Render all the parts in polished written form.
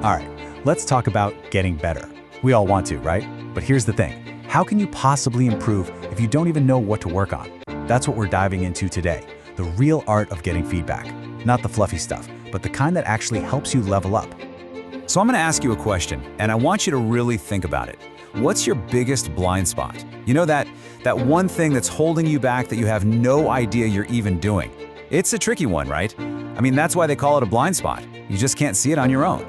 All right, let's talk about getting better. We all want to, right? But here's the thing. How can you possibly improve if you don't even know what to work on? That's what we're diving into today. The real art of getting feedback. Not the fluffy stuff, but the kind that actually helps you level up. So I'm going to ask you a question, and I want you to really think about it. What's your biggest blind spot? You know that one thing that's holding you back that you have no idea you're even doing? It's a tricky one, right? I mean, that's why they call it a blind spot. You just can't see it on your own.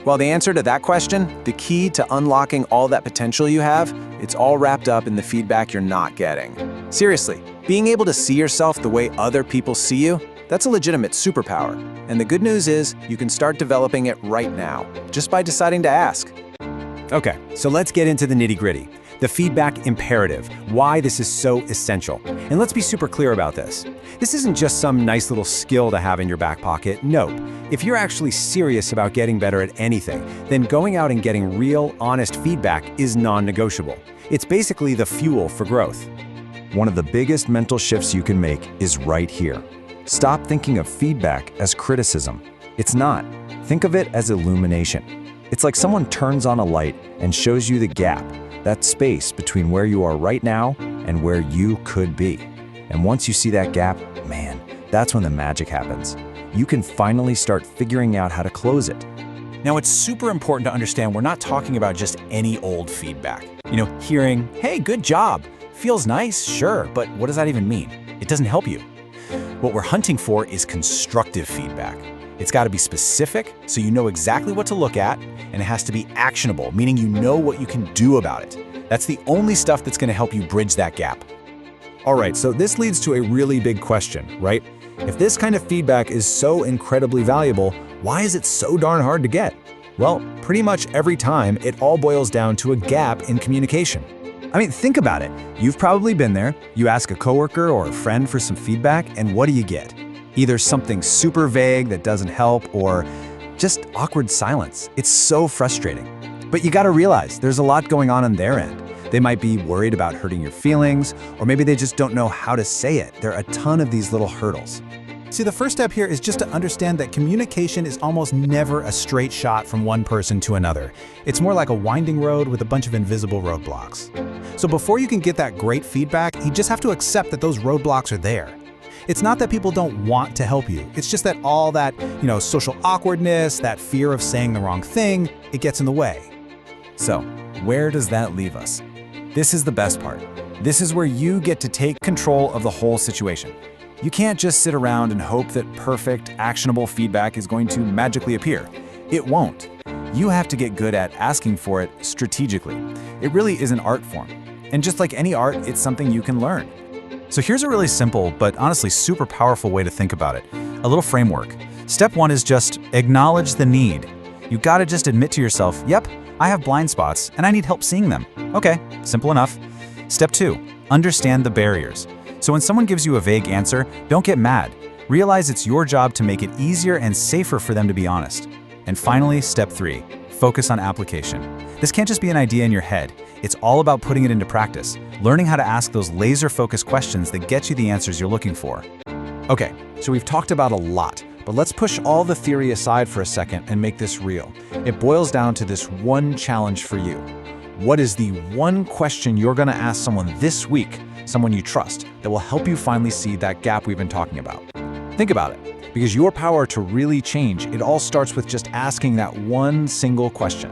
Well, the answer to that question, the key to unlocking all that potential you have, it's all wrapped up in the feedback you're not getting. Seriously, being able to see yourself the way other people see you, that's a legitimate superpower. And the good news is you can start developing it right now, just by deciding to ask. Okay, so let's get into the nitty-gritty. The feedback imperative, why this is so essential. And let's be super clear about this. This isn't just some nice little skill to have in your back pocket. Nope. If you're actually serious about getting better at anything, then going out and getting real, honest feedback is non-negotiable. It's basically the fuel for growth. One of the biggest mental shifts you can make is right here. Stop thinking of feedback as criticism. It's not. Think of it as illumination. It's like someone turns on a light and shows you the gap, that space between where you are right now and where you could be. And once you see that gap, man, that's when the magic happens. You can finally start figuring out how to close it. Now, it's super important to understand we're not talking about just any old feedback. Hearing, hey, good job, feels nice, sure, but what does that even mean? It doesn't help you. What we're hunting for is constructive feedback. It's got to be specific, so you know exactly what to look at, and it has to be actionable, meaning you know what you can do about it. That's the only stuff that's going to help you bridge that gap. All right, so this leads to a really big question, right? If this kind of feedback is so incredibly valuable, why is it so darn hard to get? Well, pretty much every time, it all boils down to a gap in communication. I mean, think about it. You've probably been there. You ask a coworker or a friend for some feedback, and what do you get? Either something super vague that doesn't help or just awkward silence. It's so frustrating. But you gotta realize there's a lot going on their end. They might be worried about hurting your feelings, or maybe they just don't know how to say it. There are a ton of these little hurdles. See, the first step here is just to understand that communication is almost never a straight shot from one person to another. It's more like a winding road with a bunch of invisible roadblocks. So before you can get that great feedback, you just have to accept that those roadblocks are there. It's not that people don't want to help you. It's just that all that, social awkwardness, that fear of saying the wrong thing, it gets in the way. So, where does that leave us? This is the best part. This is where you get to take control of the whole situation. You can't just sit around and hope that perfect, actionable feedback is going to magically appear. It won't. You have to get good at asking for it strategically. It really is an art form. And just like any art, it's something you can learn. So here's a really simple, but honestly super powerful way to think about it. A little framework. Step 1 is just acknowledge the need. You gotta just admit to yourself, yep, I have blind spots and I need help seeing them. Okay, simple enough. Step 2, understand the barriers. So when someone gives you a vague answer, don't get mad. Realize it's your job to make it easier and safer for them to be honest. And finally, step 3, focus on application. This can't just be an idea in your head. It's all about putting it into practice, learning how to ask those laser-focused questions that get you the answers you're looking for. Okay, so we've talked about a lot, but let's push all the theory aside for a second and make this real. It boils down to this one challenge for you. What is the one question you're going to ask someone this week, someone you trust, that will help you finally see that gap we've been talking about? Think about it, because your power to really change, it all starts with just asking that one single question.